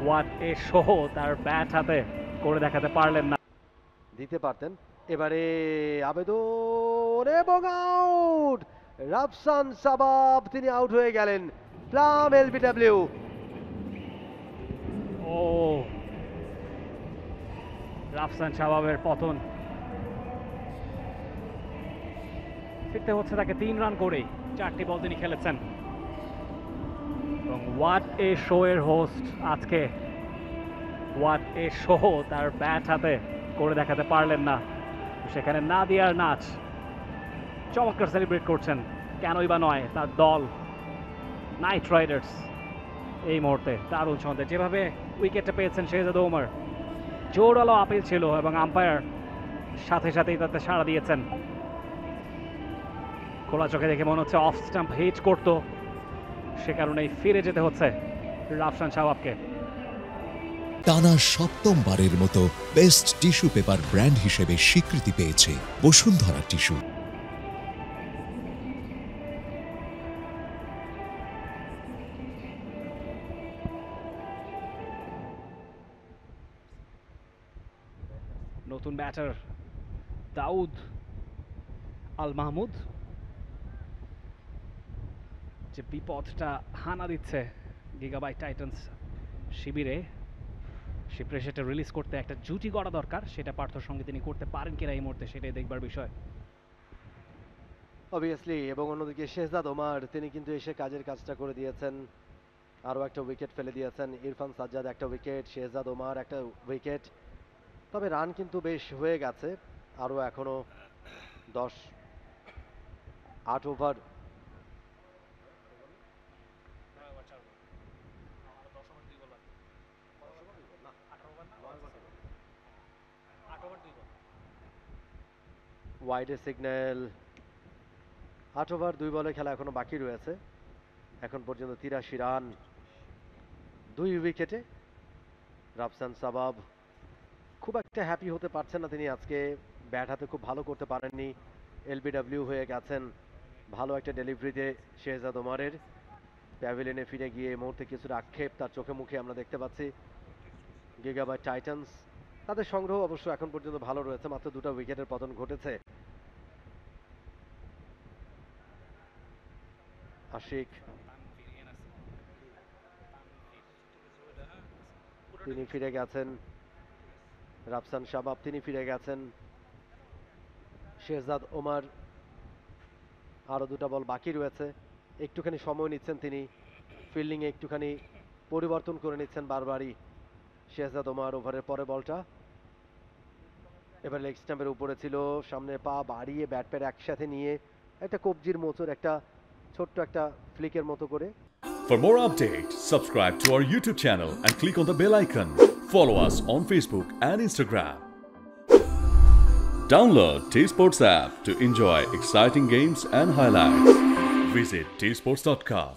What a show তার bat হাতে করে দেখাতে পারলেন না, দিতে পারতেন। এবারে আবেদন এবং আউট। রাফসান সাবাব তিনি আউট হয়ে গেলেন। Plumb LBW. ও রাফসান শাবাবের পতন, ফিরতে হচ্ছে তাকে 3 রান করেই। 4টি বল তিনি খেলেছেন এবং হোয়াট এ শো এর হোস্ট আজকে হোয়াট এ শো তার ব্যাট হাতে করে দেখাতে পারলেন না। সেখানে নাদিয়ার নাচ চমৎকার সেলিব্রেট করছেন, কেনই বা নয় তার দল নাইট রাইডার্স। এই মুহূর্তে দারুণ ছন্দে যেভাবে উইকেটটা পেয়েছেন শেহজাদ ওমর, জোরালো আপিল ছিল এবং আম্পায়ার সাথে সাথেই তাতে সাড়া দিয়েছেন। খোলা চোখে দেখে মনে হচ্ছে অফ স্টাম্প হিট করতো, সে কারণেই ফিরে যেতে হচ্ছে রাফসান শাবাবকে। টানা 7মবারের মতো বেস্ট টিস্যু পেপার ব্র্যান্ড হিসেবে স্বীকৃতি পেয়েছে বসুন্ধরা টিস্যু। নতুন ব্যাটার দাউদ আল মাহমুদ, যে বিপদটা হানা দিচ্ছে গিগাবাইট টাইটান্স শিবিরে, সে প্রেশারটা রিলিজ করতে একটা জুটি করা দরকার। সেটা পার্থর সঙ্গে তিনি করতে পারেন কিনা এই মুহূর্তে সেটাই দেখবার বিষয়। অবভিয়াসলি। এবং অন্যদিকে শেহজাদ ওমর তিনি কিন্তু এসে কাজের কাজটা করে দিয়েছেন, আরও একটা উইকেট ফেলে দিয়েছেন। ইরফান সাজ্জাদ একটা উইকেট, শেহজাদ ওমর একটা উইকেট। তবে রান কিন্তু বেশ হয়ে গেছে, আরও এখনো 8 ওভার। ওয়াইডের সিগন্যাল। 8 ওভার 2 বলে খেলা এখনো বাকি রয়েছে। এখন পর্যন্ত 83 রান 2 উইকেটে। রাফসান সাবাব খুব একটা হ্যাপি হতে পারছেন না তিনি আজকে, ব্যাট হাতে খুব ভালো করতে পারেননি। এলবিডব্লিউ হয়ে গেছেন। ভালো একটা ডেলিভারিতে শেহজাদ ওমরের প্যাভিলিয়নে ফিরে গিয়ে এই মুহূর্তে কিছুটা আক্ষেপ তার চোখে মুখে আমরা দেখতে পাচ্ছি। গিগাবাইট টাইটান্স তাদের সংগ্রহ অবশ্য এখন পর্যন্ত ভালো রয়েছে, মাত্র 2টা উইকেটের পতন ঘটেছে। আশিক তিনি ফিরে গেছেন। রাফসান শাবাব তিনি ফিরে গেছেন। শেহজাদ ওমর আরও 2টা বল বাকি রয়েছে, একটুখানি সময় নিচ্ছেন তিনি, ফিল্ডিংয়ে একটুখানি পরিবর্তন করে নিচ্ছেন বারবারই শেহজাদ ওমর। ওভারের পরে বলটা এবার লেগ স্ট্যাম্পের উপরে ছিল, সামনে পা বাড়িয়ে ব্যাট প্যাড একসাথে নিয়ে একটা কবজির মোচর, একটা ছোট্ট একটা ফ্লিকের মতো করে। For more updates, subscribe to our YouTube channel and click on the bell icon. Follow us on Facebook and Instagram. Download T-Sports app to enjoy exciting games and highlights. Visit tsports.com.